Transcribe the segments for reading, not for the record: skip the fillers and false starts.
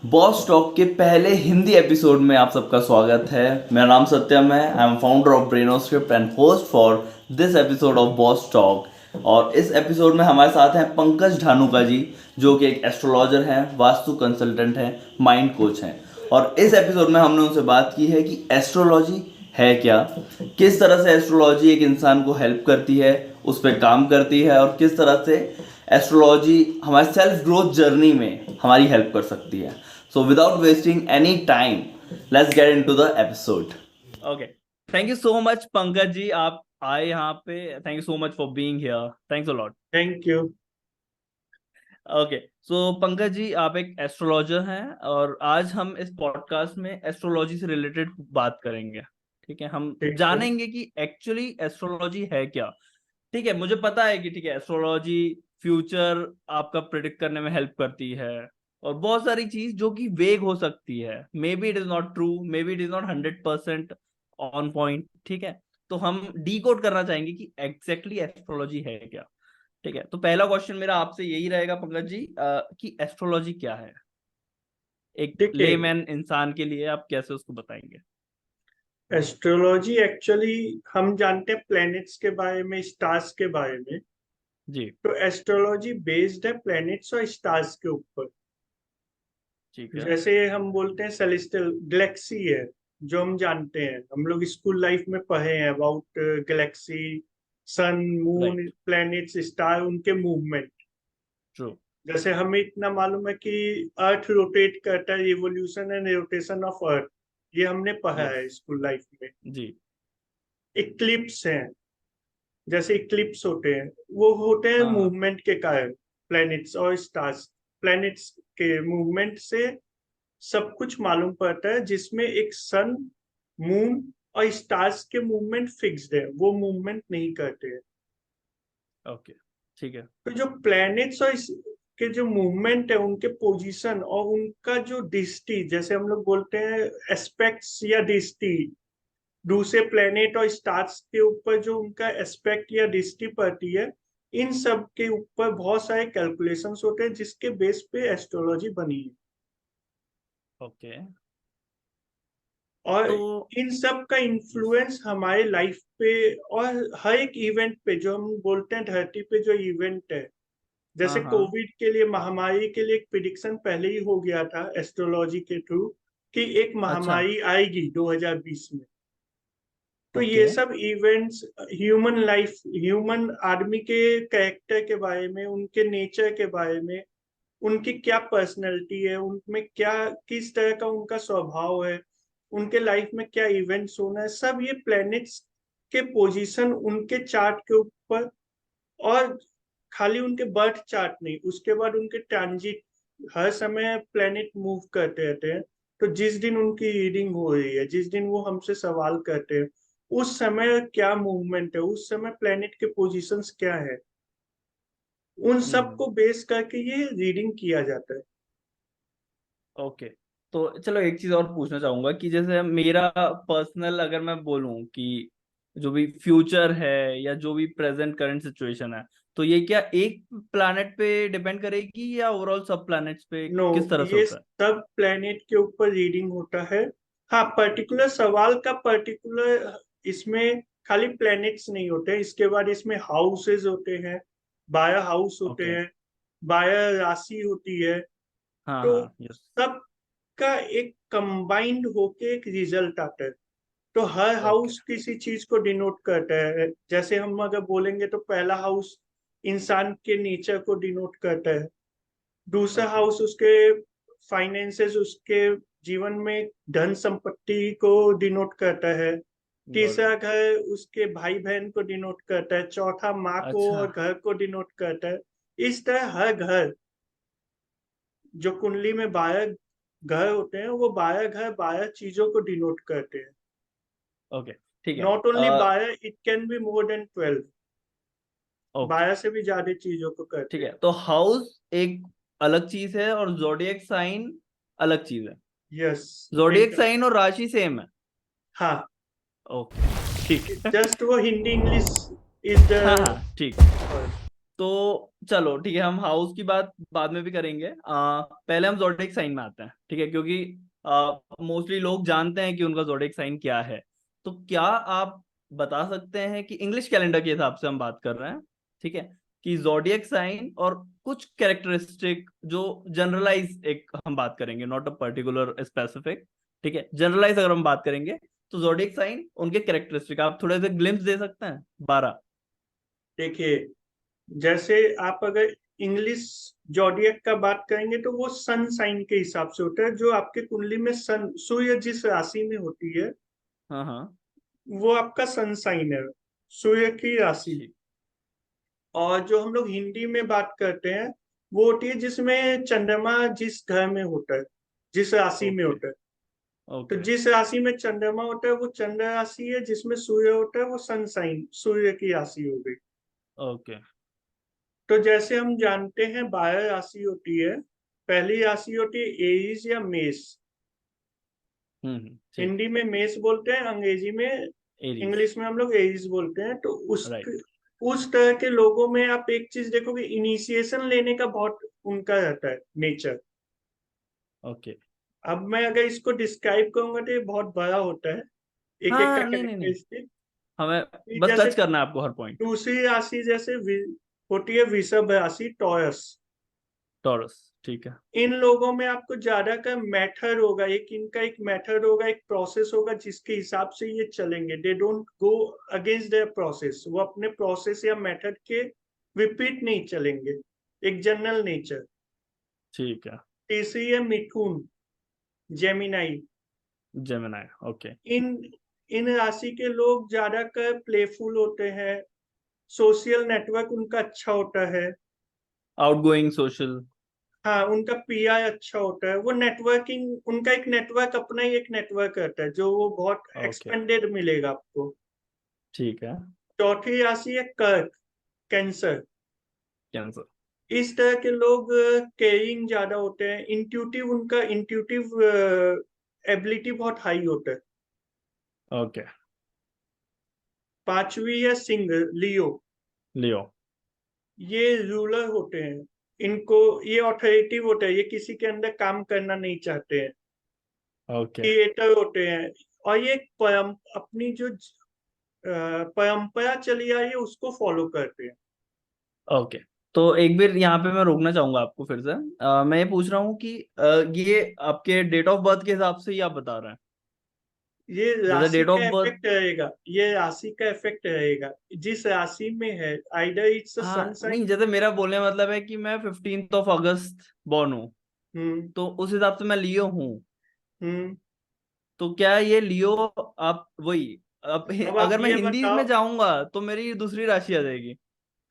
Boss talk के पहले Hindi episode में आप सबका स्वागत है। मेरा नाम सत्यम है। I am founder of Brainoscript and host for this episode of boss talk. और इस एपिसोड में हमारे साथ हैं पंकज ढानुका जी, जो कि एक एस्ट्रोलॉजर हैं, वास्तु कंसल्टेंट हैं, माइंड कोच हैं। और इस एपिसोड में हमने उनसे बात की है कि एस्ट्रोलॉजी है क्या, किस तरह से एस्ट्रोलॉजी एक इंसान को हेल्प करती है, उस पर काम करती है, और किस तरह से एस्ट्रोलॉजी हमारे सेल्फ ग्रोथ जर्नी में हमारी हेल्प कर सकती है। So without wasting any time, let's get into the episode. Okay. Thank you so much, Pankaj ji. आप आए यहाँ पे. Thank you so much for being here. Thanks a lot. Thank you. Okay. So Pankaj ji, आप एक astrologer हैं और आज हम इस पॉडकास्ट में एस्ट्रोलॉजी से रिलेटेड बात करेंगे. ठीक है, हम ठीक है। जानेंगे कि एक्चुअली एस्ट्रोलॉजी है क्या. ठीक है, मुझे पता है कि ठीक है, एस्ट्रोलॉजी फ्यूचर आपका प्रिडिक्ट करने में हेल्प करती है और बहुत सारी चीज जो कि वेग हो सकती है. May be it is not true, may be it is not 100% on point. ठीक है, तो हम डीकोड करना चाहेंगे कि एग्जैक्टली एस्ट्रोलॉजी है क्या. ठीक है, तो पहला क्वेश्चन मेरा आपसे यही रहेगा पंकज जी, कि एस्ट्रोलॉजी क्या है एक देखिए, लेमैन इंसान के लिए, आप कैसे उसको बताएंगे. एस्ट्रोलॉजी एक्चुअली हम जानते हैं प्लैनेट्स के बारे में, स्टार्स के बारे में। जी. तो एस्ट्रोलॉजी बेस्ड है प्लैनेट्स और स्टार्स के ऊपर। ठीक है. जैसे हम बोलते हैं सेलेस्टियल गैलेक्सी है, जो हम जानते हैं, हम लोग स्कूल लाइफ में पढ़े हैं about galaxy, sun, moon, right. Planets, star, उनके मूवमेंट। ट्रू. जैसे हमें इतना मालूम है कि अर्थ रोटेट करता है, revolution and rotation of earth, ये हमने पढ़ा यस. है स्कूल लाइफ में। जी. इक्लिप्स हैं, जैसे इक्लिप्स होते हैं, वो होते हैं हाँ. मूवमेंट के कारण। प्लैनेट्स और स्टार्स, प्लैनेट्स के मूवमेंट से सब कुछ मालूम पड़ता है, जिसमें एक सन, मून और स्टार्स के मूवमेंट फिक्स्ड है, वो मूवमेंट नहीं करते हैं। ओके. ठीक है. तो जो प्लैनेट्स और के जो मूवमेंट है, उनके पोजीशन और उनका जो डिस्टी, जैसे हम लोग बोलते हैं एस्पेक्ट्स या डिस्टी, दूसरे प्लेनेट और स्टार्स के ऊपर जो उनका एस्पेक्ट या दृष्टि पड़ती है, इन सब के ऊपर बहुत सारे कैलकुलेशंस होते हैं, जिसके बेस पे एस्ट्रोलॉजी बनी है। ओके. और तो इन सब का इन्फ्लुएंस हमारे लाइफ पे और हर एक इवेंट पे, जो हम बोलते हैं धरती पे जो इवेंट है, जैसे हाँ हाँ. कोविड के लिए, महामारी के लिए एक प्रिडिक्शन पहले ही हो गया था एस्ट्रोलॉजी के थ्रू, कि एक अच्छा. महामारी आएगी 2020 में। तो ओके. ये सब इवेंट्स ह्यूमन लाइफ, ह्यूमन आदमी के कैरेक्टर के बारे में, उनके नेचर के बारे में, उनकी क्या पर्सनैलिटी है, उनमें क्या, किस तरह का उनका स्वभाव है, उनके लाइफ में क्या इवेंट्स होना है, सब ये प्लैनेट्स के पोजीशन, उनके चार्ट के ऊपर। और खाली उनके बर्थ चार्ट नहीं, उसके बाद उनके ट्रांजिट, हर समय प्लैनेट मूव करते रहते हैं। तो जिस दिन उनकी रीडिंग हो रही है, जिस दिन वो हमसे सवाल करते हैं, उस समय क्या मूवमेंट है, उस समय प्लैनेट के पोजीशंस क्या है, उन सब हम्म. को बेस करके ये रीडिंग किया जाता है। ओके. तो चलो एक चीज और पूछना चाहूंगा कि जैसे मेरा पर्सनल अगर मैं बोलूं कि जो भी फ्यूचर है या जो भी प्रेजेंट करंट सिचुएशन है, तो ये क्या एक प्लैनेट पे डिपेंड करेगी या ओवरऑल सब प्लैनेट्स पे, नो, किस तरह से ये होता है. सब प्लैनेट के ऊपर रीडिंग होता है। हाँ, पर्टिकुलर सवाल का पर्टिकुलर, इसमें खाली प्लैनेट्स नहीं होते हैं, इसके बाद इसमें हाउसेस होते हैं, 12 हाउस होते ओके. हैं, 12 राशि होती है। हाँ तो हाँ. यस. सबका एक कंबाइंड होके एक रिजल्ट आता है। तो हर ओके. हाउस किसी चीज को डिनोट करता है। जैसे हम अगर बोलेंगे तो पहला हाउस इंसान के नेचर को डिनोट करता है, दूसरा ओके. हाउस उसके फाइनेंसेस, उसके जीवन में धन संपत्ति को डिनोट करता है, गॉट तीसरा इट. घर उसके भाई बहन को डिनोट करता है, चौथा माँ को अच्छा. और घर को डिनोट करता है। इस तरह हर घर, जो कुंडली में 12 घर होते हैं, वो 12 घर 12 चीजों को डिनोट करते हैं। ओके. ठीक है. Not only 12, it can be more than 12, okay. 12 से भी ज्यादा चीजों को ठीक करते है, हैं। तो हाउस एक अलग चीज है और जोडिएक साइन अलग चीज है. यस, जोडिएक एकदम। साइन और राशि सेम है. हाँ, ओके. ठीक है. जस्ट वो हिंदी इंग्लिश इज द हाँ हाँ. ठीक. तो चलो ठीक है, हम हाउस की बात बाद में भी करेंगे। पहले हम जोडिएक साइन में आते हैं, ठीक है, क्योंकि मोस्टली लोग जानते हैं कि उनका जोडिएक साइन क्या है। तो क्या आप बता सकते हैं कि इंग्लिश कैलेंडर के हिसाब से हम बात कर रहे हैं, ठीक है, कि जोडिएक साइन और कुछ कैरेक्टरिस्टिक जो जनरलाइज, एक हम बात करेंगे, नॉट अ पर्टिकुलर स्पेसिफिक, ठीक है, जनरलाइज अगर हम बात करेंगे तो जोडिएक साइन उनके कैरेक्टरिस्टिक आप थोड़े से ग्लिम्स दे सकते हैं? 12। देखिए, जैसे आप अगर इंग्लिश जॉडियक का बात करेंगे तो वो सन साइन के हिसाब से होता है। जो आपके कुंडली में सन सूर्य जिस राशि में होती है हाँ हाँ। वो आपका सन साइन है, सूर्य की राशि। ठीक। और जो हम लोग हिंदी में बात करते हैं वो होती है जिसमें चंद्रमा जिस घर में होता है, जिस राशि में ओके। होता है। तो ओके। जिस राशि में चंद्रमा होता है वो चंद्र राशि है, जिसमें सूर्य होता है वो सन साइन सूर्य की राशि हो गई। ओके। तो जैसे हम जानते हैं 12 राशि होती है। पहली राशि होती है एरीज या मेष। ठीक। हिंदी में मेष बोलते हैं, अंग्रेजी में, एरीज। इंग्लिश में हम लोग एरीज बोलते हैं। तो राइट। उस तरह के लोगों में आप एक चीज देखोगे, इनिशिएशन लेने का बहुत उनका रहता है नेचर। ओके। अब मैं अगर इसको डिस्क्राइब करूंगा तो ये बहुत बड़ा होता है, एक एक का हाँ, नहीं नहीं नहीं, कैरेक्टरिस्टिक। हमें बस जैसे टच करना है आपको हर पॉइंट। दूसरी राशि जैसे होती है वृषभ राशि, टॉरस। टॉरस। ठीक है। इन लोगों में आपको ज्यादा का मेथड होगा, एक मेथड होगा, एक प्रोसेस होगा जिसके हिसाब से ये चलेंगे। They don't go against their process, वो अपने प्रोसेस या मेथड के विपरीत नहीं चलेंगे। एक जनरल नेचर। ठीक है। तीसरी है मिथुन, जेमिनाई। जेमिनाई। ओके। इन इन राशि के लोग ज्यादा कर प्लेफुल होते हैं, सोशल नेटवर्क उनका अच्छा होता है। Outgoing, social. हाँ, उनका पीआई अच्छा होता है। वो नेटवर्किंग, उनका एक नेटवर्क, अपना ही एक नेटवर्क रहता है जो वो बहुत ओके। एक्सपेंडेड मिलेगा आपको। ठीक है। चौथी राशि है कर्क, कैंसर। कैंसर। इस तरह के लोग केयरिंग ज्यादा होते हैं, इंट्यूटिव, उनका इंट्यूटिव एबिलिटी बहुत हाई होता है। ओके। पांचवी है सिंह, लियो। लियो। ये रूलर होते हैं, इनको ये ऑथोरिटिव होता है, ये किसी के अंदर काम करना नहीं चाहते हैं। ओके। क्रिएटर होते हैं। और ये अपनी जो परंपरा चली आ रही है उसको फॉलो करते हैं। ओके। तो एक बार यहाँ पे मैं रोकना चाहूंगा आपको फिर से। मैं ये पूछ रहा हूँ कि ये आपके डेट ऑफ बर्थ के हिसाब से ही आप बता रहे हैं? ये जैसे राशि डेट का ऑफ बर्थ। इफेक्ट रहेगा, ये राशि का इफेक्ट रहेगा जिस राशि में है। आइदर इट्स अ सन हाँ साइन। नहीं, जैसे मेरा बोलने का मतलब है कि मैं 15 अगस्त बॉर्न हूँ, हम्म। तो उस हिसाब से मैं लियो हूँ। हम्म। तो क्या ये लियो, आप वही, अब अब आप अगर मैं ये हिंदी बताओ। में जाऊंगा तो मेरी दूसरी राशि आ जाएगी।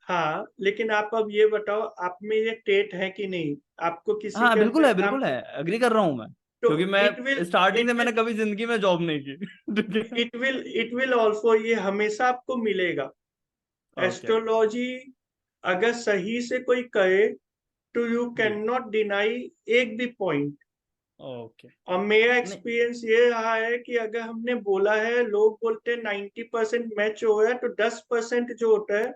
हाँ, लेकिन आप अब ये बताओ, आप में ये टेट है कि नहीं, आपको किसी हाँ के बिल्कुल अंदर है, काम। बिल्कुल है, एग्री कर रहा हूँ मैं, तो क्योंकि इट विल मैं स्टार्टिंग से इट मैंने विल कभी जिंदगी में जॉब नहीं की। ठीक है। इट विल ऑल्सो, ये हमेशा आपको मिलेगा। ओके। एस्ट्रोलॉजी अगर सही से कोई करे तो यू जी। कैन नॉट डिनाई एक भी पॉइंट। ओके। और मेरा नहीं। एक्सपीरियंस ये रहा है कि अगर हमने बोला है, लोग बोलते हैं 90% मैच हो रहा है, तो 10% जो होता है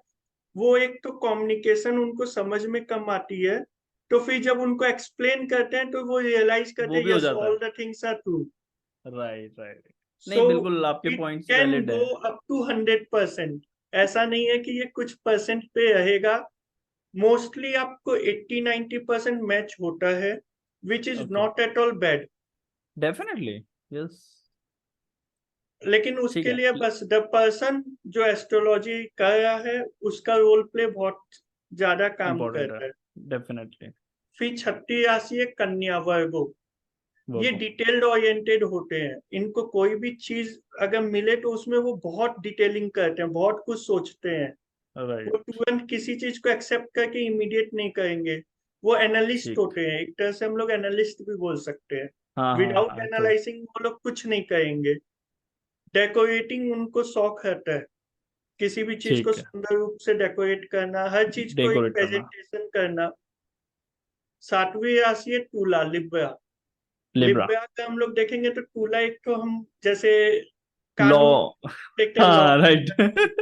वो, एक तो कम्युनिकेशन उनको समझ में कम आती है। तो फिर जब उनको एक्सप्लेन करते हैं तो वो रियलाइज करते वो हैं, भी हो यस, जाता है। All the things are true. Right right. So नहीं बिल्कुल, आपके it points can valid go है। Up to 100%। ऐसा नहीं है कि ये कुछ परसेंट पे रहेगा। मोस्टली आपको 80-90% मैच होता है, which is okay. Not at all bad. Definitely. Yes. लेकिन ठीक उसके है। लिए बस द पर्सन जो एस्ट्रोलॉजी कर रहा है उसका रोल प्ले बहुत ज्यादा काम इम्पोर्टेंट है। करता है। डेफिनेटली। फिर छठी राशि है कन्या, वर्गो। वो ये को। डिटेल्ड ओरिएंटेड होते हैं, इनको कोई भी चीज अगर मिले तो उसमें वो बहुत डिटेलिंग करते हैं, बहुत कुछ सोचते हैं। वो राइट। तुरंत किसी चीज को एक्सेप्ट करके इमीडिएट नहीं करेंगे। वो एनालिस्ट ठीक। होते हैं, एक तरह से हम लोग एनालिस्ट भी बोल सकते हैं। हाँ हाँ विदाउट हाँ, ट्रू। एनालाइजिंग वो लोग कुछ नहीं करेंगे। डेकोरेटिंग उनको शौक रहता है, किसी भी चीज को ठीक है। सुंदर रूप से डेकोरेट करना, हर चीज को एक डेकोरेट करना। प्रेजेंटेशन करना। सातवीं राशि है तुला, लिब्रा। लिब्रा। लिब्रा का हम लोग देखेंगे तो तुला, एक तो हम जैसे लॉ। कानून देखते हैं, लॉ हाँ राइट। देखते हैं।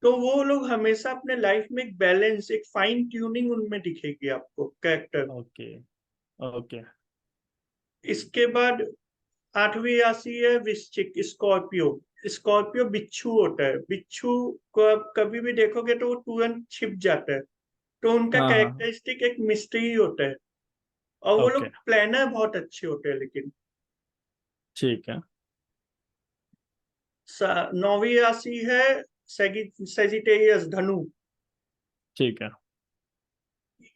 तो वो लोग हमेशा अपने लाइफ में एक बैलेंस, एक फाइन ट्यूनिंग उनमें दिखेगी आपको, कैरेक्टर। Okay okay. इसके बाद 8वीं राशि है वृश्चिक, स्कॉर्पियो। स्कॉर्पियो बिच्छू होता है। बिच्छू को आप कभी भी देखोगे तो वो तुरंत छिप जाता है। तो उनका हाँ हाँ। कैरेक्टरिस्टिक एक मिस्ट्री होता है। और वो ओके लोग प्लानर बहुत अच्छे होते हैं। लेकिन ठीक है। 9वीं राशि है सेजिटेरियस, धनु। ठीक है।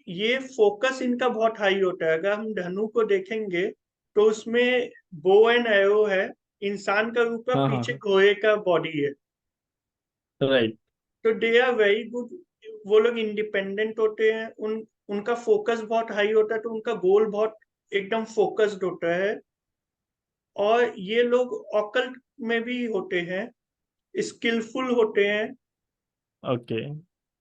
ये फोकस इनका बहुत हाई होता है। अगर हम धनु को देखेंगे तो उसमें बो एंड एरो है, इंसान का रूप है, हाँ हाँ पीछे हाँ। घोड़े का बॉडी है। राइट। तो दे आर वेरी गुड। वो लोग इंडिपेंडेंट होते हैं। उनका फोकस बहुत हाई होता है, तो उनका गोल बहुत एकदम फोकस्ड होता है। और ये लोग ऑकल्ट में भी होते हैं, स्किलफुल होते हैं। ओके।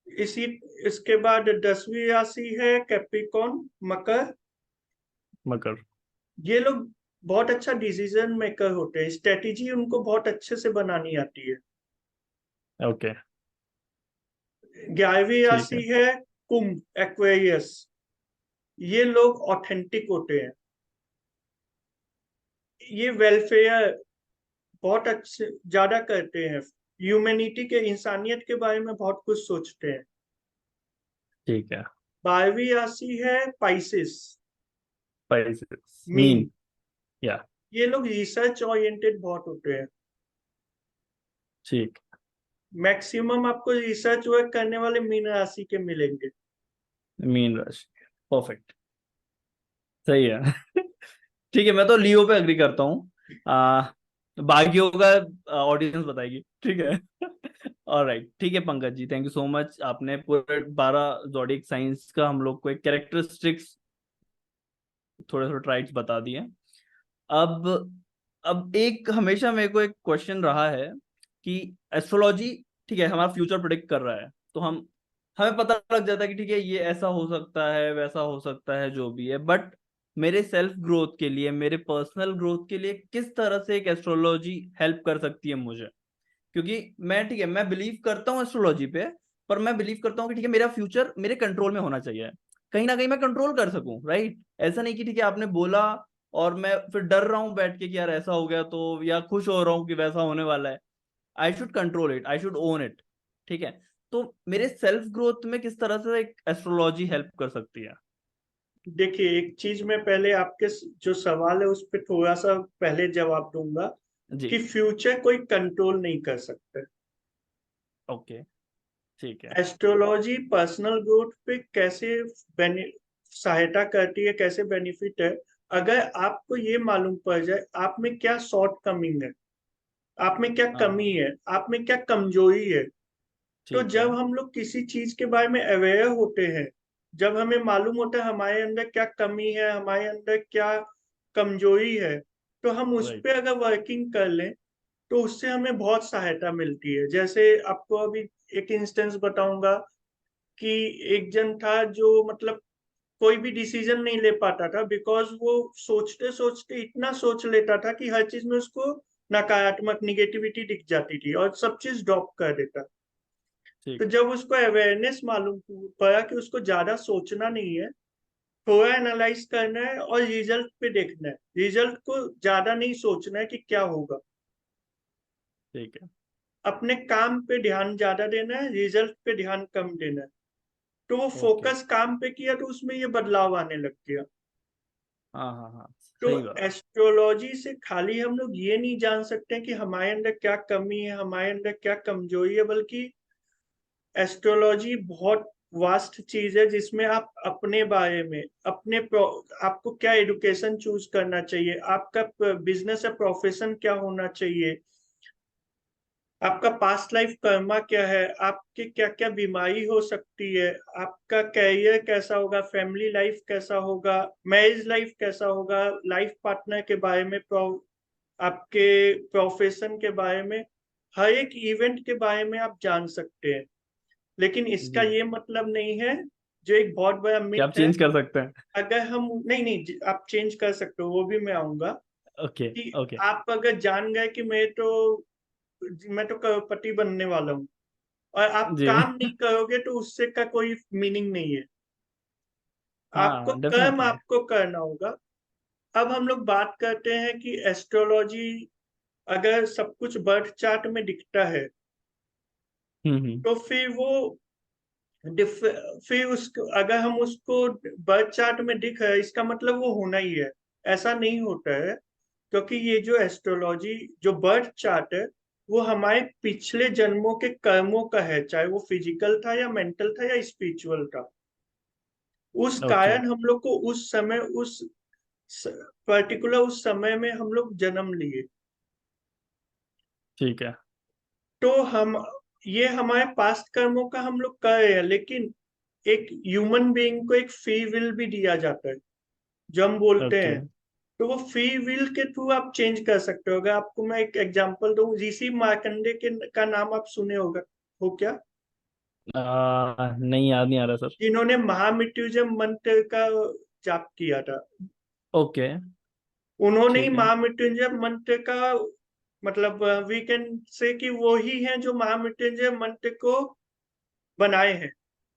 इसी इसके बाद 10वीं राशि है कैप्रिकॉर्न, मकर। मकर। ये लोग बहुत अच्छा डिसीजन मेकर होते हैं। स्ट्रेटेजी उनको बहुत अच्छे से बनानी आती है। ओके 11वीं ठीक राशि है। है कुंभ, एक्वेरियस। ये लोग ऑथेंटिक होते हैं। ये वेलफेयर बहुत अच्छे ज्यादा करते हैं। ह्यूमैनिटी के, इंसानियत के बारे में बहुत कुछ सोचते हैं। ठीक है। 12वीं राशि है पाइसेस, स्पाइसेस मीन। मीन। या। ये लोग रिसर्च ओरिएंटेड बहुत होते हैं। ठीक। मैक्सिमम आपको रिसर्च वर्क करने वाले मीन राशि के मिलेंगे। मीन राशि। परफेक्ट। सही है। ठीक है, मैं तो लियो पे अग्री करता हूँ। बाकियों का ऑडियंस बताएगी, ठीक है। ऑलराइट, ठीक है Pankaj ji, thank you so much. आपने पूरे 12 जोडिक साइंस का हम लोग को एक कैरेक्टरिस्टिक्स, थोड़े थोड़े ट्राइट्स बता दिए। अब अब एक हमेशा मेरे को एक क्वेश्चन रहा है कि एस्ट्रोलॉजी, ठीक है, हमारा फ्यूचर प्रिडिक्ट कर रहा है, तो हमें पता लग जाता है कि ठीक है ये ऐसा हो सकता है, वैसा हो सकता है, जो भी है, बट मेरे सेल्फ ग्रोथ के लिए, मेरे पर्सनल ग्रोथ के लिए किस तरह से एक एस्ट्रोलॉजी हेल्प कर सकती है मुझे? क्योंकि मैं, ठीक है, मैं बिलीव करता हूँ एस्ट्रोलॉजी पे, पर मैं बिलीव करता हूँ कि ठीक है, मेरा फ्यूचर मेरे कंट्रोल में होना चाहिए, कहीं ना कहीं मैं कंट्रोल कर सकूं, राइट? ऐसा नहीं कि ठीक है आपने बोला और मैं फिर डर रहा हूं बैठ के कि यार ऐसा हो गया तो, या खुश हो रहा हूँ कि वैसा होने वाला है। I should control it, I should own it. ठीक है, तो मेरे सेल्फ ग्रोथ में किस तरह से एक एस्ट्रोलॉजी हेल्प कर सकती है? देखिए, एक चीज मैं पहले आपके जो सवाल है उस पर थोड़ा सा पहले जवाब दूंगा जी। कि फ्यूचर कोई कंट्रोल नहीं कर सकता। ओके ठीक है। एस्ट्रोलॉजी पर्सनल ग्रोथ पे कैसे सहायता करती है, कैसे बेनिफिट है। अगर आपको ये मालूम पड़ जाए आप में क्या शॉर्ट कमिंग है, आप में क्या हाँ कमी है, आप में क्या कमजोरी है। तो ठीक है। जब हम लोग किसी चीज के बारे में अवेयर होते हैं, जब हमें मालूम होता है हमारे अंदर क्या कमी है, हमारे अंदर क्या कमजोरी है, तो हम उस राइट। पे अगर वर्किंग कर लें तो उससे हमें बहुत सहायता मिलती है। जैसे आपको अभी एक इंस्टेंस बताऊंगा कि एक जन था जो मतलब कोई भी डिसीजन नहीं ले पाता था, बिकॉज वो सोचते सोचते इतना सोच लेता था कि हर चीज में उसको नकारात्मक निगेटिविटी दिख जाती थी और सब चीज ड्रॉप कर देता। तो ठीक है। जब उसको अवेयरनेस मालूम पड़ा कि उसको ज्यादा सोचना नहीं है, थोड़ा एनालाइज करना है और रिजल्ट पे देखना है, रिजल्ट को ज्यादा नहीं सोचना है कि क्या होगा, ठीक है। अपने काम पे ध्यान ज्यादा देना है, रिजल्ट पे ध्यान कम देना है। तो वो ओके। फोकस काम पे किया तो उसमें ये बदलाव आने लग गया। हाँ हाँ हाँ। तो सही बात। एस्ट्रोलॉजी से खाली हम लोग ये नहीं जान सकते कि हमारे अंदर क्या कमी है, हमारे अंदर क्या कमजोरी है, बल्कि एस्ट्रोलॉजी बहुत वास्ट चीज है जिसमें आप अपने बारे में, आपको क्या एडुकेशन चूज करना चाहिए, आपका बिजनेस या प्रोफेशन क्या होना चाहिए, आपका पास्ट लाइफ कर्मा क्या है, आपके क्या क्या बीमारी हो सकती है, आपका कैरियर कैसा होगा, फैमिली लाइफ कैसा होगा, मैरिज लाइफ कैसा होगा, लाइफ पार्टनर के बारे में, आपके प्रोफेशन के बारे में, हर एक इवेंट के बारे में आप जान सकते हैं। लेकिन इसका जी। ये मतलब नहीं है, जो एक बहुत बड़ा क्या आप मिथ है। चेंज कर सकते हैं? अगर हम नहीं नहीं आप चेंज कर सकते हो, वो भी मैं आऊंगा ओके कि ओके। आप अगर जान गए कि मैं तो करोड़पति बनने वाला हूँ, और आप जी। काम नहीं करोगे तो उससे का कोई मीनिंग नहीं है। आपको हाँ कर्म डेफिनेटली। आपको करना होगा। अब हम लोग बात करते हैं कि एस्ट्रोलॉजी अगर सब कुछ बर्थ चार्ट में दिखता है हम्म। तो फिर वो फिर उसको अगर हम उसको बर्थ चार्ट में दिख रहा है इसका मतलब वो होना ही है। ऐसा नहीं होता है, क्योंकि ये जो एस्ट्रोलॉजी जो बर्थ चार्ट है वो हमारे पिछले जन्मों के कर्मों का है, चाहे वो फिजिकल था या मेंटल था या स्पिरिचुअल था। उस ओके। कारण हम लोग को उस समय उस पर्टिकुलर उस समय में हम लोग जन्म लिए। ठीक है। तो हम ये हमारे पास्ट कर्मों का हम लोग कर रहे हैं, लेकिन एक ह्यूमन बीइंग को एक फ्री विल भी दिया जाता है जो हम बोलते ओके। हैं। तो वो फ्री विल के थ्रू आप चेंज कर सकते हो। अगर आपको मैं एक एग्जांपल दूं, ऋषि मार्कंडे के का नाम आप सुने होगा हो क्या? नहीं, याद नहीं आ रहा सर। जिन्होंने महामृत्युंजय मंत्र का जाप किया था, ओके। उन्होंने ही ठीक है। महामृत्युंजय मंत्र का मतलब वी कैन से कि वो ही हैं जो महामृत्युंजय मंत्र को बनाए हैं।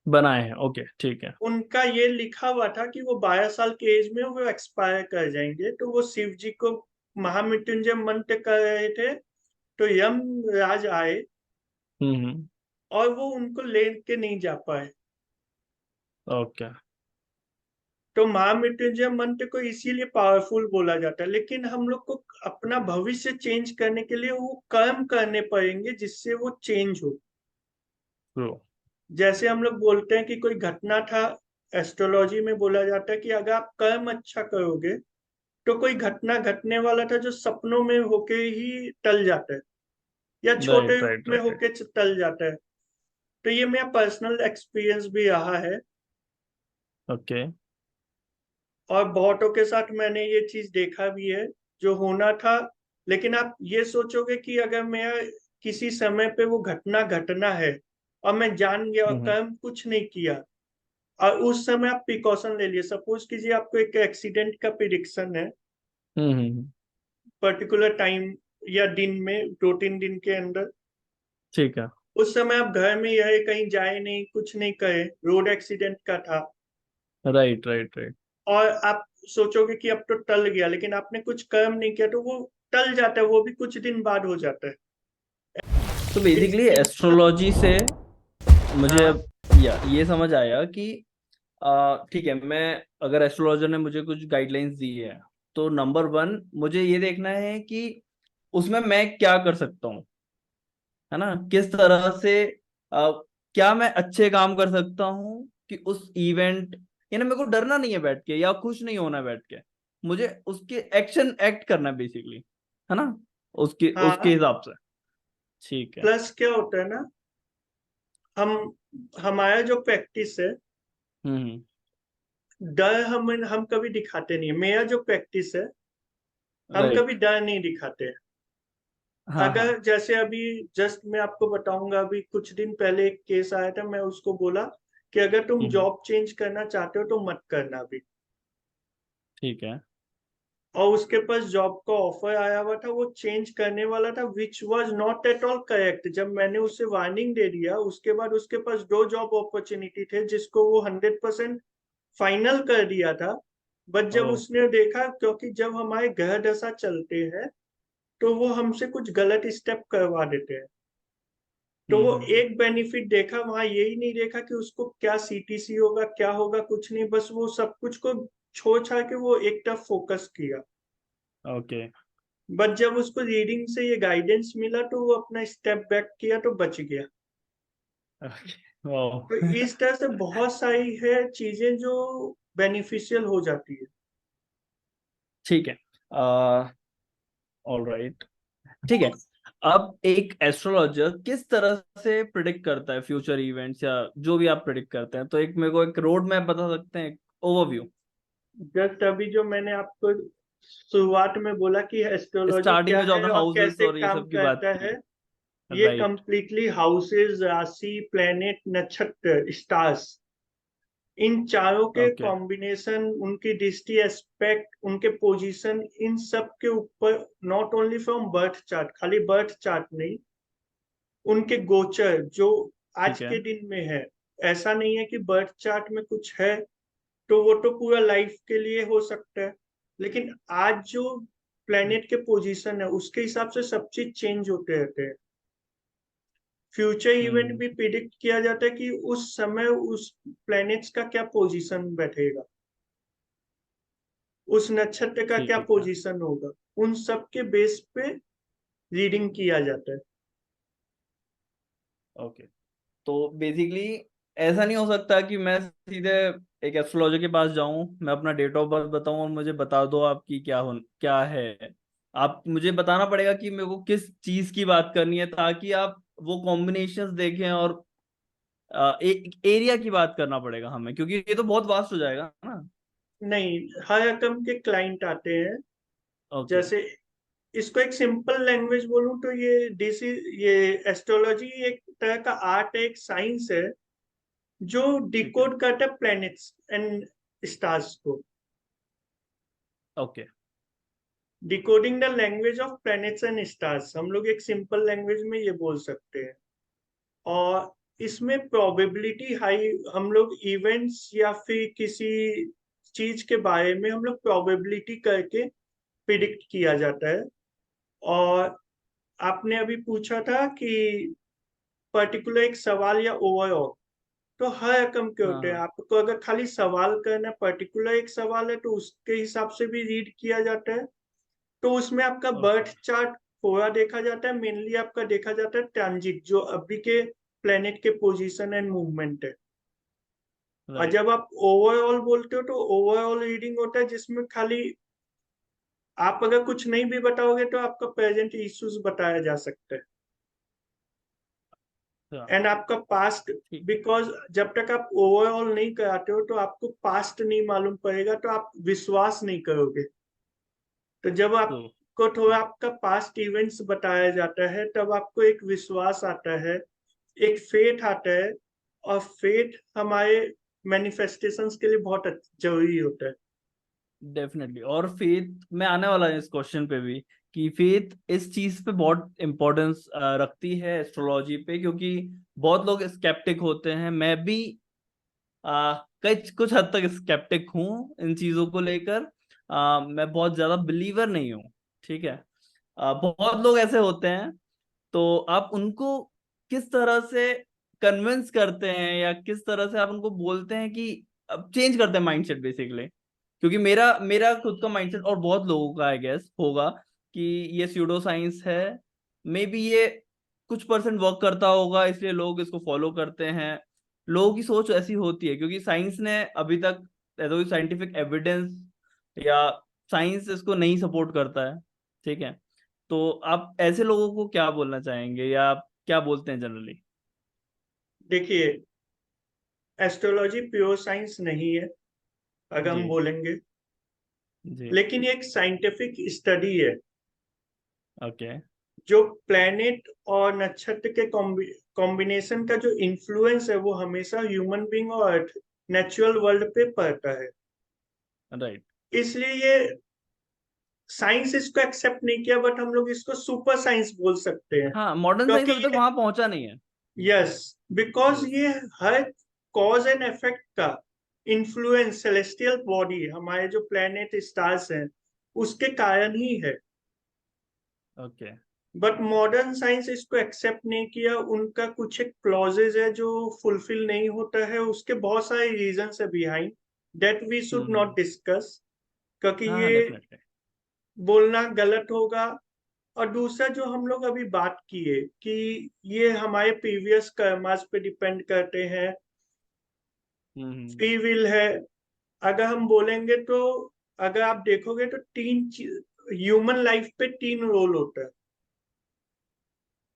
बनाए हैं, ओके ठीक है। उनका ये लिखा हुआ था कि वो 12 साल के एज में वो एक्सपायर कर जाएंगे, तो वो शिव जी को महामृत्युंजय मंत्र कर रहे थे। तो यम राज आए हम्म। और वो उनको लेके नहीं जा पाए। ओके। तो महामृत्युंजय मंत्र को इसीलिए पावरफुल बोला जाता है। लेकिन हम लोग को अपना भविष्य चेंज करने के लिए वो कर्म करने पड़ेंगे जिससे वो चेंज हो। ट्रू। जैसे हम लोग बोलते हैं कि कोई घटना था, एस्ट्रोलॉजी में बोला जाता है कि अगर आप कर्म अच्छा करोगे तो कोई घटना घटने वाला था जो सपनों में होके ही टल जाता है या छोटे राइट रूप राइट में राइट राइट। होके टल जाता है। तो ये मेरा पर्सनल एक्सपीरियंस भी रहा है ओके। और बहुतों के साथ मैंने ये चीज देखा भी है जो होना था। लेकिन आप ये सोचोगे कि अगर मैं किसी समय पे वो घटना घटना है और मैं जान गया और हम्म कर्म कुछ नहीं किया और उस समय आप प्रिकॉशन ले लिए, सपोज कीजिए आपको एक एक्सीडेंट का प्रिडिक्शन है हम्म। पर्टिकुलर टाइम या दिन में 2-3 दिन के अंदर। ठीक है। उस समय आप घर में रहे, कहीं जाए नहीं, कुछ नहीं करे, रोड एक्सीडेंट का था राइट राइट राइट। और आप सोचोगे कि अब तो टल गया, लेकिन आपने कुछ कर्म नहीं किया तो वो टल जाता है, वो भी कुछ दिन बाद हो जाता है। तो बेसिकली इसलिए एस्ट्रोलॉजी से मुझे हाँ अब या ये समझ आया कि ठीक है, मैं अगर एस्ट्रोलॉजर ने मुझे कुछ गाइडलाइंस दी है तो नंबर वन मुझे ये देखना है कि उसमें मैं क्या कर सकता हूँ, है ना, किस तरह से आ, क्या मैं अच्छे काम कर सकता हूँ कि उस इवेंट, यानी मेरे को डरना नहीं है बैठ के या खुश नहीं होना बैठ के, मुझे उसके एक्शन एक्ट करना है बेसिकली, है ना, उसके उसके हाँ। हिसाब से। ठीक है। प्लस क्या होता है ना, हम हमारा जो प्रैक्टिस है, हम्म। डर हम कभी दिखाते नहीं है। मेरा जो प्रैक्टिस है, हम कभी राइट। डर नहीं दिखाते हैं। हाँ हाँ। अगर जैसे अभी जस्ट मैं आपको बताऊंगा, अभी कुछ दिन पहले एक केस आया था, मैं उसको बोला कि अगर तुम हम्म। जॉब चेंज करना चाहते हो तो मत करना अभी। ठीक है। और उसके पास जॉब का ऑफर आया हुआ था, वो चेंज करने वाला था, which was not at all correct. जब मैंने उसे वार्निंग दे दिया उसके बाद उसके पास 2 जॉब अपॉर्चुनिटी थे जिसको वो 100% फाइनल कर दिया था। बट ओ। जब उसने देखा, क्योंकि जब हमारे ग्रह दशा चलते हैं तो वो हमसे कुछ गलत स्टेप करवा देते हैं। तो वो हम्म। एक बेनिफिट देखा वहां, यही नहीं देखा कि उसको क्या सीटीसी होगा क्या होगा, कुछ नहीं, बस वो सब कुछ को छोड़ छाड़ के वो एक तरफ फोकस किया। ओके। बट जब उसको रीडिंग से ये गाइडेंस मिला तो वो अपना स्टेप बैक किया तो बच गया। ओके। ओ। तो इस तरह से बहुत सारी है चीजें जो बेनिफिशियल हो जाती है। ठीक है। ऑलराइट। ठीक है। अब एक एस्ट्रोलॉजर किस तरह से प्रिडिक्ट करता है फ्यूचर इवेंट्स या जो भी आप प्रिडिक्ट करते हैं, तो एक मेरे को एक रोड मैप बता सकते हैं, ओवरव्यू। जस्ट अभी जो मैंने आपको शुरुआत में बोला कि एस्ट्रोलॉजी स्टार्टिंग क्या में जो है आपने और हाउसेस कैसे और ये काम सब की बात करता है, की। ये राइट। कंप्लीटली हाउसेस, राशि, प्लेनेट, नक्षत्र, स्टार्स, इन चारों के ओके। कॉम्बिनेशन, उनकी दृष्टि, एस्पेक्ट, उनके पोजीशन, इन सब के ऊपर, not only from birth chart, खाली बर्थ चार्ट नहीं, उनके गोचर जो आज ठीक है। के दिन में है। ऐसा नहीं है कि बर्थ चार्ट में कुछ है तो वो तो पूरा लाइफ के लिए हो सकता है, लेकिन आज जो प्लेनेट के पोजीशन है उसके हिसाब से सब चीज चेंज होते रहते हैं। फ्यूचर इवेंट हम्म। भी प्रिडिक्ट किया जाता है कि उस समय उस प्लैनेट्स का क्या पोजीशन बैठेगा, उस नक्षत्र का क्या ठीक है। पोजीशन होगा, उन सब के बेस पे रीडिंग किया जाता है। ओके। तो बेसिकली ऐसा नहीं हो सकता कि मैं सीधे एक एस्ट्रोलॉजर के पास जाऊं, मैं अपना डेट ऑफ बर्थ बताऊं और मुझे बता दो आपकी क्या है। आप मुझे बताना पड़ेगा कि मेरे को किस चीज की बात करनी है, ताकि आप वो कॉम्बिनेशंस देखें। और एक एरिया की बात करना पड़ेगा हमें, क्योंकि ये तो बहुत वास्ट हो जाएगा ना। नहीं, हर रकम के क्लाइंट आते हैं। ओके। जैसे इसको एक सिंपल लैंग्वेज बोलूं तो ये एस्ट्रोलॉजी एक तरह का आर्ट है, एक साइंस है जो ठीक है। डिकोड करता है प्लैनेट्स एंड स्टार्स को। Okay. Decoding the language of planets and stars, हम लोग एक सिंपल लैंग्वेज में ये बोल सकते हैं। और इसमें प्रोबेबिलिटी हाई, हम लोग इवेंट्स या फिर किसी चीज के बारे में हम लोग प्रोबेबिलिटी करके प्रिडिक्ट किया जाता है। और आपने अभी पूछा था कि पर्टिकुलर एक सवाल या ओवरऑल, तो हर रकम के हाँ होते हैं। हाँ। आपको अगर खाली सवाल करना है, पर्टिकुलर एक सवाल है, तो उसके हिसाब से भी रीड किया जाता है। तो उसमें आपका ओके। बर्थ चार्ट पूरा देखा जाता है। मेनली आपका देखा जाता है ट्रांजिट, जो अभी के प्लेनेट के पोजीशन एंड मूवमेंट है। और राइट। जब आप ओवरऑल बोलते हो तो ओवरऑल रीडिंग होता है जिसमें खाली आप अगर कुछ नहीं भी बताओगे तो आपका प्रेजेंट इश्यूज बताया जा सकता है अच्छा। एंड आपका पास्ट। ठीक। बिकॉज जब तक आप ओवरऑल नहीं कराते हो तो आपको पास्ट नहीं मालूम पड़ेगा, तो आप विश्वास नहीं करोगे। तो जब तो आपको थोड़ा आपका पास्ट इवेंट्स बताया जाता है तब आपको एक विश्वास आता है, एक फेथ आता है। और फेथ हमारे मैनिफेस्टेशंस के लिए बहुत जरूरी होता है। डेफिनेटली। और फेथ में आने वाला है इस क्वेश्चन पे भी, कि फेथ इस चीज पे बहुत इंपॉर्टेंस रखती है एस्ट्रोलॉजी पे, क्योंकि बहुत लोग स्केप्टिक होते हैं। मैं भी कई कुछ हद तक स्केप्टिक हूँ इन चीजों को लेकर। मैं बहुत ज्यादा बिलीवर नहीं हूँ। ठीक है। बहुत लोग ऐसे होते हैं। तो आप उनको किस तरह से कन्विंस करते हैं, या किस तरह से आप उनको बोलते हैं कि अब चेंज करते हैं माइंडसेट बेसिकली? क्योंकि मेरा मेरा खुद का माइंडसेट और बहुत लोगों का आई गेस होगा कि ये स्यूडो साइंस है। मे बी ये कुछ परसेंट वर्क करता होगा, इसलिए लोग इसको फॉलो करते हैं। लोगों की सोच ऐसी होती है क्योंकि साइंस ने अभी तक कोई साइंटिफिक एविडेंस या साइंस इसको नहीं सपोर्ट करता है। ठीक है। तो आप ऐसे लोगों को क्या बोलना चाहेंगे, या आप क्या बोलते हैं जनरली? देखिए, एस्ट्रोलॉजी प्योर साइंस नहीं है अगर जी। हम बोलेंगे, जी। लेकिन ये एक साइंटिफिक स्टडी है। ओके। जो प्लेनेट और नक्षत्र के कॉम्बिनेशन का जो इन्फ्लुएंस है वो हमेशा ह्यूमन बीइंग और अर्थ, नेचुरल वर्ल्ड पे पड़ता है। राइट। इसलिए ये साइंस इसको एक्सेप्ट नहीं किया, बट हम लोग इसको सुपर साइंस बोल सकते हैं। हाँ, मॉडर्न साइंस क्योंकि अभी तक ये, वहां पहुंचा नहीं है। Yes, because yes. ये हर कॉज एंड इफेक्ट का इन्फ्लुएंस सेलेस्टियल बॉडी, हमारे जो प्लेनेट स्टार्स हैं, उसके कारण ही है। ओके। बट मॉडर्न साइंस इसको एक्सेप्ट नहीं किया। उनका कुछ एक क्लॉजेज है जो फुलफिल नहीं होता है, उसके बहुत सारे रीजंस है behind that we should not hmm. Discuss, क्योंकि हाँ हाँ, ये डेफिनेटली। बोलना गलत होगा। और दूसरा जो हम लोग अभी बात किए कि ये हमारे प्रीवियस कर्मास पे डिपेंड करते हैं, हम्म। फ्री विल है। अगर हम बोलेंगे तो अगर आप देखोगे तो ह्यूमन लाइफ पे तीन रोल होता है।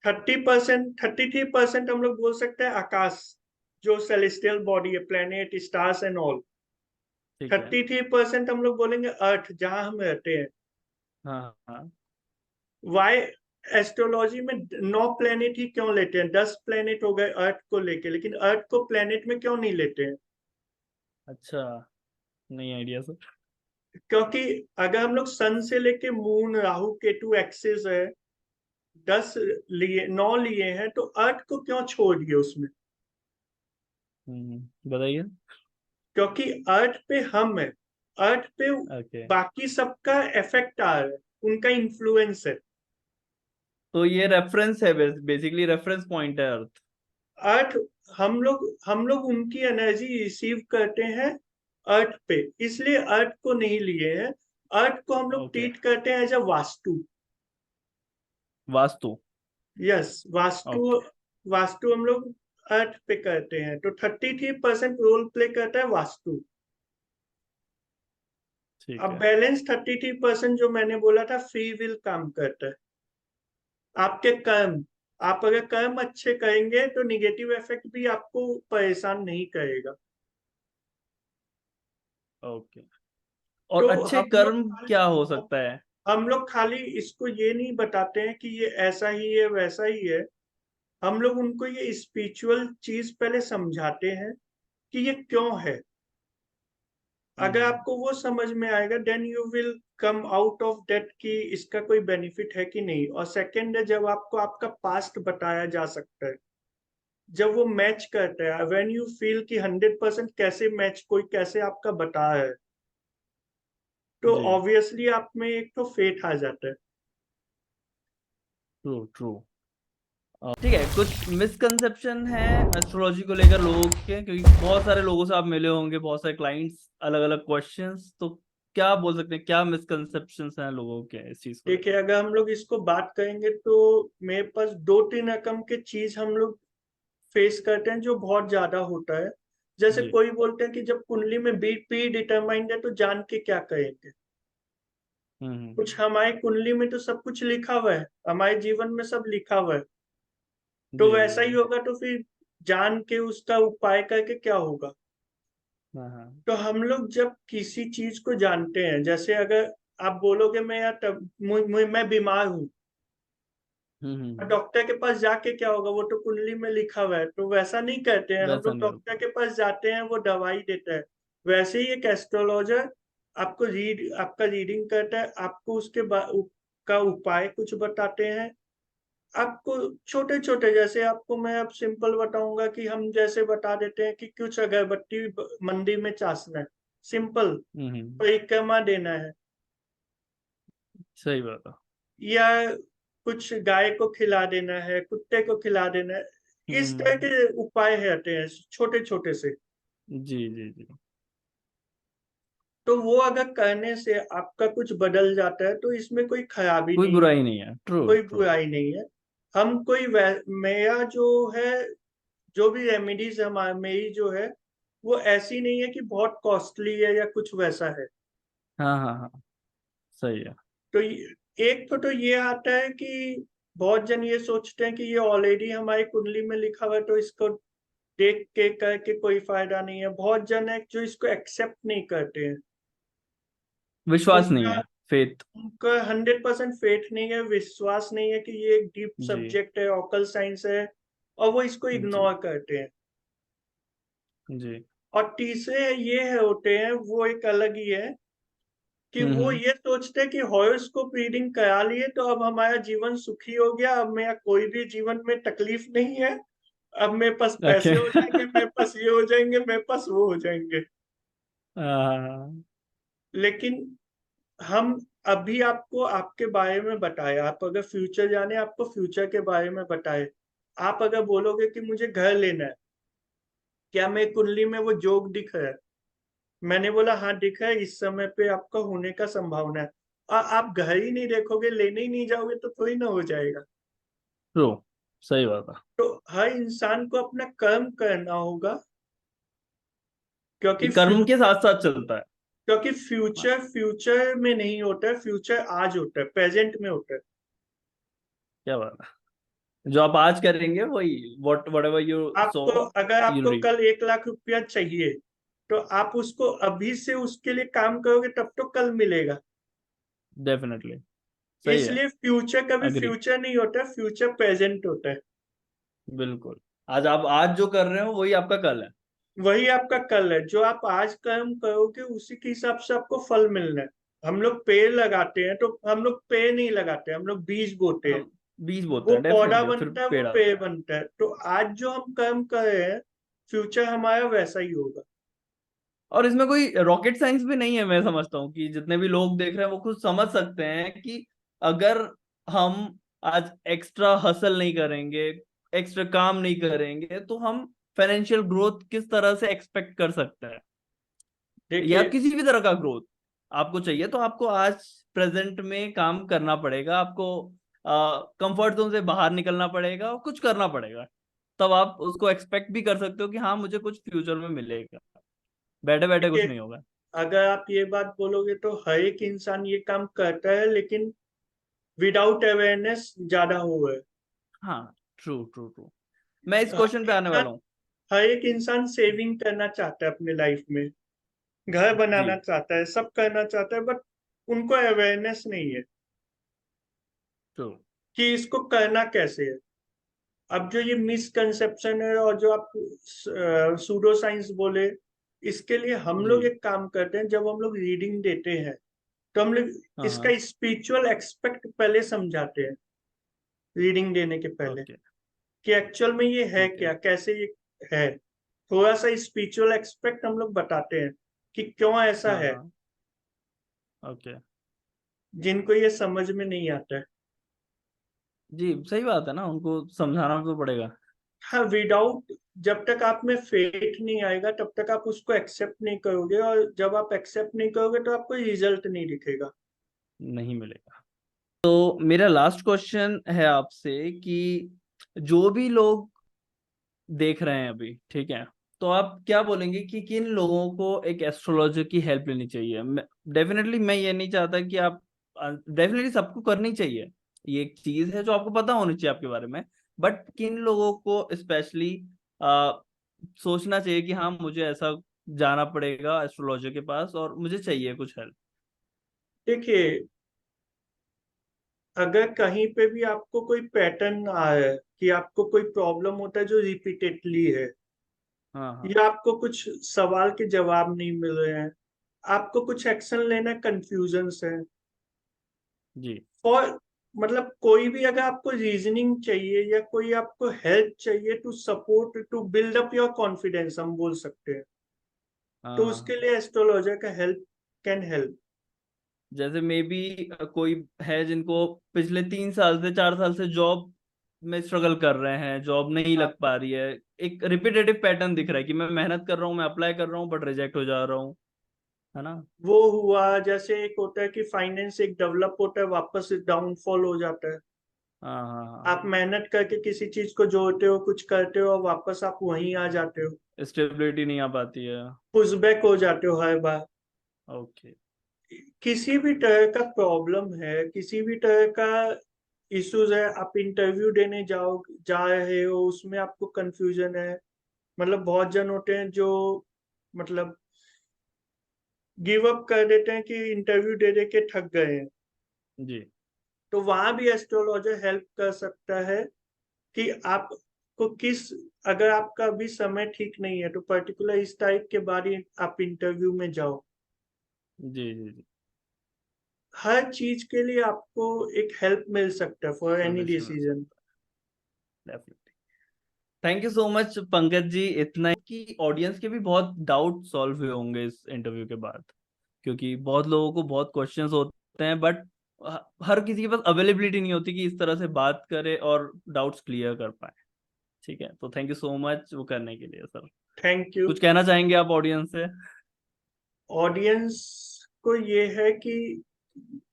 30%, 33% हम लोग बोल सकते हैं आकाश, जो सेलेस्टियल बॉडी है, प्लेनेट स्टार्स एंड ऑल। ठीक है। 33% हम लोग बोलेंगे अर्थ, जहां हम रहते हैं। हाँ हाँ। वाई एस्ट्रोलॉजी में 9 प्लेनेट ही क्यों लेते हैं? 10 प्लेनेट हो गए अर्थ को लेके, लेकिन अर्थ को प्लेनेट में क्यों नहीं लेते हैं? अच्छा। नहीं आइडिया सर। क्योंकि अगर हम लोग सन से लेके मून, राहु केतु एक्सिस है, 10 लिए, 9 लिए हैं, तो अर्थ को क्यों छोड़ दिए उसमें? बताइए। क्योंकि अर्थ पे हम है, अर्थ पे ओके, बाकी सबका इफेक्ट आ रहा है, उनका इन्फ्लुएंस है। तो ये रेफरेंस है, बेसिकली रेफरेंस पॉइंट है अर्थ। अर्थ, हम लोग उनकी एनर्जी रिसीव करते हैं अर्थ पे, इसलिए अर्थ को नहीं लिए हैं। अर्थ को हम लोग ओके, ट्रीट करते हैं as a vastu. Vastu. Yes, vastu. Okay, vastu हम लोग अर्थ पे करते हैं, तो 33% रोल प्ले करता है वास्तु। ठीक अब है। बैलेंस 33% जो मैंने बोला था, फ्री विल काम करता है। आपके कर्म, आप अगर कर्म अच्छे करेंगे तो निगेटिव इफेक्ट भी आपको परेशान नहीं करेगा। ओके, और तो अच्छे कर्म क्या हो हम सकता है? हम लोग खाली इसको ये नहीं बताते हैं कि ये ऐसा ही है वैसा ही है। हम लोग उनको ये स्पिरिचुअल चीज पहले समझाते हैं कि ये क्यों है। अगर हम्म। आपको वो समझ में आएगा, then you will come out of that कि इसका कोई बेनिफिट है कि नहीं। और सेकंड है, जब आपको आपका पास्ट बताया जा सकता है, जब वो मैच करता है, व्हेन यू फील कि 100% कैसे मैच, कोई कैसे आपका बता है, तो जी। ऑब्वियसली आप में एक तो फेथ आ जाता है। True, true. ठीक है, कुछ मिसकंसेप्शन है एस्ट्रोलॉजी को लेकर लोगों के, क्योंकि बहुत सारे लोगों से आप मिले होंगे, बहुत सारे क्लाइंट्स, अलग अलग क्वेश्चंस, तो क्या बोल सकते हैं, क्या मिसकंसेप्शंस हैं लोगों के इस चीज को देखिए, लेकर? अगर हम लोग इसको बात करेंगे तो मेरे पास दो तीन रकम के चीज हम लोग फेस करते हैं जो बहुत ज्यादा होता है। जैसे जी। कोई बोलते हैं कि जब कुंडली में बीपी डिटरमाइंड है तो जान के क्या करेंगे। हम्म। कुछ हमारी कुंडली में तो सब कुछ लिखा हुआ है, हमारे जीवन में सब लिखा हुआ है। तो जी, वैसा ही जी। होगा तो फिर जान के उसका उपाय करके क्या होगा। हाँ, हाँ। तो हम लोग जब किसी चीज को जानते हैं, जैसे अगर आप बोलोगे मैं यार मैं बीमार हूँ, हम्म। डॉक्टर के पास जाके क्या होगा, वो तो कुंडली में लिखा हुआ है। तो वैसा नहीं करते हैं हम वैसा लोग, नहीं डॉक्टर होता। के पास जाते हैं, वो दवाई देता है। वैसे ही एक एस्ट्रोलॉजर आपका रीडिंग करता है, आपको का उपाय कुछ बताते हैं। आपको छोटे छोटे, जैसे आपको मैं अब सिंपल बताऊंगा कि हम जैसे बता देते हैं कि कुछ अगरबत्ती मंदिर में चासना है, सिंपल हम्म। परिक्रमा देना है, सही बात है। या कुछ गाय को खिला देना है, कुत्ते को खिला देना है। इस तरह हम्म। के उपाय रहते हैं छोटे छोटे से। जी, जी, जी। तो वो अगर करने से आपका कुछ बदल जाता है तो इसमें कोई खराबी कोई नहीं है, बुराई नहीं है, ट्रू, कोई ट्रू। बुराई नहीं है। हम कोई मेरा जो है, जो भी रेमेडीज हमारे मेरी जो है, वो ऐसी नहीं है कि बहुत कॉस्टली है या कुछ वैसा है। हाँ, हाँ, हाँ। सही है। तो एक तो ये आता है कि बहुत जन ये सोचते हैं कि ये ऑलरेडी हमारी कुंडली में लिखा हुआ है तो इसको देख के करके कोई फायदा नहीं है। बहुत जन है जो इसको एक्सेप्ट नहीं करते हैं। विश्वास नहीं उनका है, फेथ। उनका 100% फेथ नहीं है, विश्वास नहीं है कि ये एक डीप जी, सब्जेक्ट है, ऑकल साइंस है, और वो इसको जी, इग्नोर करते हैं। जी। और तीसरे ये है होते हैं, वो एक अलग ही है, कि वो हम्म। ये सोचते हैं कि हॉरोस्कोप रीडिंग करा लिए तो अब हमारा जीवन सुखी हो गया, अब मेरा कोई भी जीवन में तकलीफ नहीं है, अब मेरे पास ओके। पैसे हो जाएंगे, मेरे पास ये हो जाएंगे, मेरे पास वो हो जाएंगे। हाँ। लेकिन हम अभी आपको आपके बारे में बताए, आप अगर फ्यूचर जाने, आपको फ्यूचर के बारे में बताए। आप अगर बोलोगे कि मुझे घर लेना है, क्या मेरी कुंडली में वो जोग दिख रहा है? मैंने बोला हाँ दिख रहा है, इस समय पे आपका होने का संभावना है। और आप घर ही नहीं देखोगे, लेने ही नहीं जाओगे तो थोड़ी ना हो जाएगा। ट्रू। सही बात है। तो हर इंसान को अपना कर्म करना होगा, क्योंकि ये कर्म के साथ साथ चलता है। फ्यूचर फ्यूचर में नहीं होता है, फ्यूचर आज होता है, प्रेजेंट में होता है। क्या बात है, जो आप आज करेंगे वही, वट एवर यू सो, अगर यू आपको रीप। कल 1 लाख रुपया चाहिए, तो आप उसको अभी से उसके लिए काम करोगे तब तो कल मिलेगा। डेफिनेटली। सही है। इसलिए फ्यूचर कभी अग्री। फ्यूचर नहीं होता, फ्यूचर प्रेजेंट होता है। बिल्कुल। आज आप आज जो कर रहे हो वही आपका कल है। वही आपका कल है, जो आप आज कर्म करोगे उसी के हिसाब से आपको फल मिलना है। हम लोग पेड़ लगाते हैं तो हम लोग पेड़ नहीं लगाते, हम लोग बीज बोते हैं। हम बीज बोते वो हैं, पौधा डेफिनेटली, फिर बनता है, वो पेड़ आता पेड़ है। बनता है। तो आज जो हम कर्म कर रहे हैं, फ्यूचर हमारा वैसा ही होगा। और इसमें कोई रॉकेट साइंस भी नहीं है। मैं समझता हूँ कि जितने भी लोग देख रहे हैं वो खुद समझ सकते हैं कि अगर हम आज एक्स्ट्रा हसल नहीं करेंगे, एक्स्ट्रा काम नहीं करेंगे, तो हम फाइनेंशियल ग्रोथ किस तरह से एक्सपेक्ट कर सकते हैं, या देखिए, किसी भी तरह का ग्रोथ आपको चाहिए तो आपको आज प्रेजेंट में काम करना पड़ेगा। आपको कंफर्ट जोन से बाहर निकलना पड़ेगा और कुछ करना पड़ेगा। तब आप उसको एक्सपेक्ट भी कर सकते हो कि हाँ मुझे कुछ फ्यूचर में मिलेगा। बैठे बैठे कुछ देखिए, नहीं होगा। अगर आप ये बात बोलोगे तो हर एक इंसान ये काम करता है, लेकिन विदाउट अवेयरनेस ज्यादा हुआ है। हाँ, ट्रू ट्रू ट्रू। मैं इस हर क्वेश्चन पे आने इंसान वाला हूँ। हर एक इंसान सेविंग करना चाहता है अपने लाइफ में, घर जी, बनाना चाहता है, सब करना चाहता है, बट उनको अवेयरनेस नहीं है ट्रू। कि इसको करना कैसे है। अब जो ये मिसकंसेप्शन है और जो आप सूडो साइंस बोले, इसके लिए हम जी। लोग एक काम करते हैं, जब हम लोग रीडिंग देते हैं तो हम लोग हाँ हाँ। इसका स्पिरिचुअल एक्सपेक्ट पहले समझाते हैं, रीडिंग देने के पहले, ओके। कि एक्चुअल में ये है ठीक है। क्या, कैसे ये है। थोड़ा सा स्पिरिचुअल एक्सपेक्ट हम लोग बताते हैं कि क्यों ऐसा हाँ है, हाँ। ओके। जिनको ये समझ में नहीं आता है। जी, सही बात है ना, उनको समझाना तो पड़ेगा। हाँ, विदाउट, जब तक आप में फेथ नहीं आएगा तब तक आप उसको एक्सेप्ट नहीं करोगे, और जब आप एक्सेप्ट नहीं करोगे तो आपको रिजल्ट नहीं दिखेगा। नहीं मिलेगा। तो मेरा लास्ट क्वेश्चन है आपसे कि जो भी लोग देख रहे हैं अभी, ठीक है, तो आप क्या बोलेंगे कि किन लोगों को एक एस्ट्रोलॉजर की हेल्प लेनी चाहिए? डेफिनेटली मैं ये नहीं चाहता कि आप, डेफिनेटली सबको करनी चाहिए। ये एक चीज है जो आपको पता होनी चाहिए आपके बारे में। बट किन लोगों को स्पेशली सोचना चाहिए कि हाँ मुझे ऐसा जाना पड़ेगा एस्ट्रोलॉजर के पास और मुझे चाहिए कुछ हेल्प? देखिए, अगर कहीं पे भी आपको कोई पैटर्न आ रहा है कि आपको कोई प्रॉब्लम होता है जो रिपीटेडली है, हाँ हाँ। या आपको कुछ सवाल के जवाब नहीं मिल रहे हैं, आपको कुछ एक्शन लेना, कंफ्यूजन है, जी और मतलब कोई भी अगर आपको रीजनिंग चाहिए या कोई आपको हेल्प चाहिए to support, to build up your confidence, हम बोल सकते हैं, हाँ तो हाँ उसके हाँ। लिए एस्ट्रोलॉजर का हेल्प कैन हेल्प। जैसे मे बी कोई है जिनको पिछले 3 साल से 4 साल से जॉब में स्ट्रगल कर रहे हैं, जॉब नहीं हाँ, लग पा रही है। एक रिपीटेटिव पैटर्न दिख रहा है कि मैं मेहनत कर रहा हूँ, मैं अप्लाई कर रहा हूँ बट रिजेक्ट हो जा रहा हूँ, है ना? वो हुआ। जैसे एक होता है कि फाइनेंस एक डेवलप होता है, वापस डाउनफॉल हो जाता है। हाँ हाँ आप हाँ मेहनत करके किसी चीज को जोड़ते हो, कुछ करते हो, और वापस आप वहीं आ जाते हो, हाँ, स्टेबिलिटी नहीं आ पाती है। पुशबैक हो जाते हो हर बार। ओके। किसी भी तरह का प्रॉब्लम है, किसी भी तरह का इश्यूज है, आप इंटरव्यू देने जा रहे हो, उसमें आपको कंफ्यूजन है। मतलब बहुत जन होते हैं जो, मतलब गिव अप कर देते हैं कि इंटरव्यू दे दे के थक गए हैं। जी तो वहां भी एस्ट्रोलॉजर हेल्प कर सकता है कि आपको किस, अगर आपका अभी समय ठीक नहीं है तो पर्टिकुलर इस टाइप के बाद ही आप इंटरव्यू में जाओ। जी जी जी। हर चीज के लिए आपको एक हेल्प मिल सकता है फॉर एनी सजेशन मिल डिसीजन। सकता है, definitely. Thank you so much Pankaj ji. इतना ही कि ऑडियंस के भी बहुत डाउट सॉल्व हुए होंगे इस इंटरव्यू के बाद, क्योंकि बहुत लोगों को बहुत क्वेश्चंस होते हैं बट हर किसी के पास अवेलेबिलिटी नहीं होती कि इस तरह से बात करे और डाउट्स क्लियर कर पाए। ठीक है, तो थैंक यू सो मच वो करने के लिए सर। Thank you. कुछ कहना चाहेंगे आप ऑडियंस से? ऑडियंस को ये है कि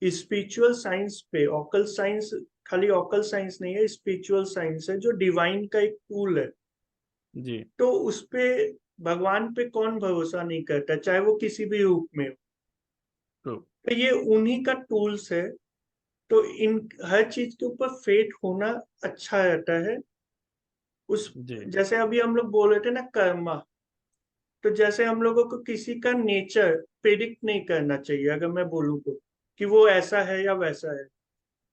स्पिरिचुअल साइंस पे, ऑकल साइंस, खाली ऑकल साइंस नहीं है, स्पिरिचुअल साइंस है जो डिवाइन का एक टूल है। जी तो उस पे, भगवान पे कौन भरोसा नहीं करता, चाहे वो किसी भी रूप में हो। ट्रू। तो ये उन्हीं का टूल्स है। तो इन हर चीज के ऊपर फेथ होना अच्छा रहता है। उस, जी जैसे अभी हम लोग बोल रहे थे ना, कर्मा, तो जैसे हम लोगों को किसी का नेचर प्रिडिक्ट नहीं करना चाहिए। अगर मैं बोलूँ तो कि वो ऐसा है या वैसा है,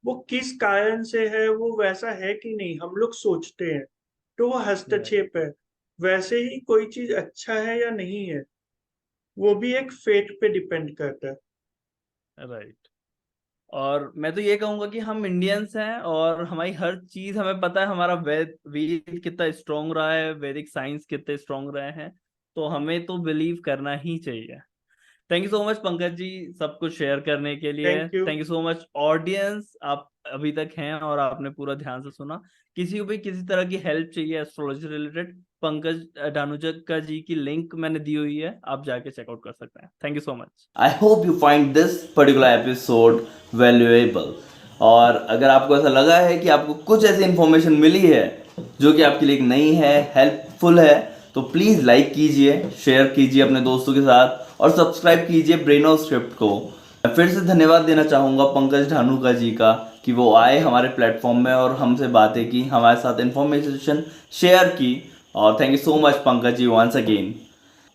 वो किस कारण से है, वो वैसा है कि नहीं, हम लोग सोचते हैं, तो वो राइट हस्तक्षेप है। वैसे ही कोई चीज अच्छा है या नहीं है, वो भी एक फेट पे डिपेंड करता है। राइट। और मैं तो ये कहूंगा कि हम इंडियंस हैं और हमारी हर चीज हमें पता है, हमारा वेद कितना स्ट्रांग रहा है, वैदिक साइंस कितने स्ट्रांग रहे हैं, तो हमें तो बिलीव करना ही चाहिए। Thank you so much Pankaj ji सब कुछ शेयर करने के लिए। Thank you. Thank you so much audience, आप अभी तक हैं और आपने पूरा ध्यान से सुना। किसी को भी किसी तरह की हेल्प चाहिए एस्ट्रोलॉजी रिलेटेड, पंकज धानुजका जी की लिंक मैंने दी हुई है, आप जाके चेकआउट कर सकते हैं। Thank you so much. I hope you find this particular episode valuable. और अगर आपको ऐसा लगा है कि आपको कुछ ऐसी इंफॉर्मेशन मिली है जो कि आपके लिए नई है, हेल्पफुल है, तो प्लीज़ लाइक कीजिए, शेयर कीजिए अपने दोस्तों के साथ और सब्सक्राइब कीजिए ब्रेनो स्क्रिप्ट को। मैं फिर से धन्यवाद देना चाहूँगा पंकज धानुका जी का कि वो आए हमारे प्लेटफॉर्म में और हमसे बातें की, हमारे साथ इंफॉर्मेशन शेयर की। और thank you so much Pankaj ji once again.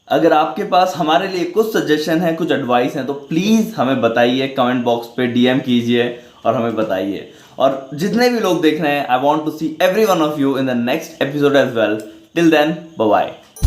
अगर आपके पास हमारे लिए कुछ सजेशन है, कुछ एडवाइस है, तो प्लीज़ हमें बताइए, कमेंट बॉक्स पे डीएम कीजिए और हमें बताइए। और जितने भी लोग देख रहे हैं, I want to see every one of you in the next episode as well. Till then bye bye.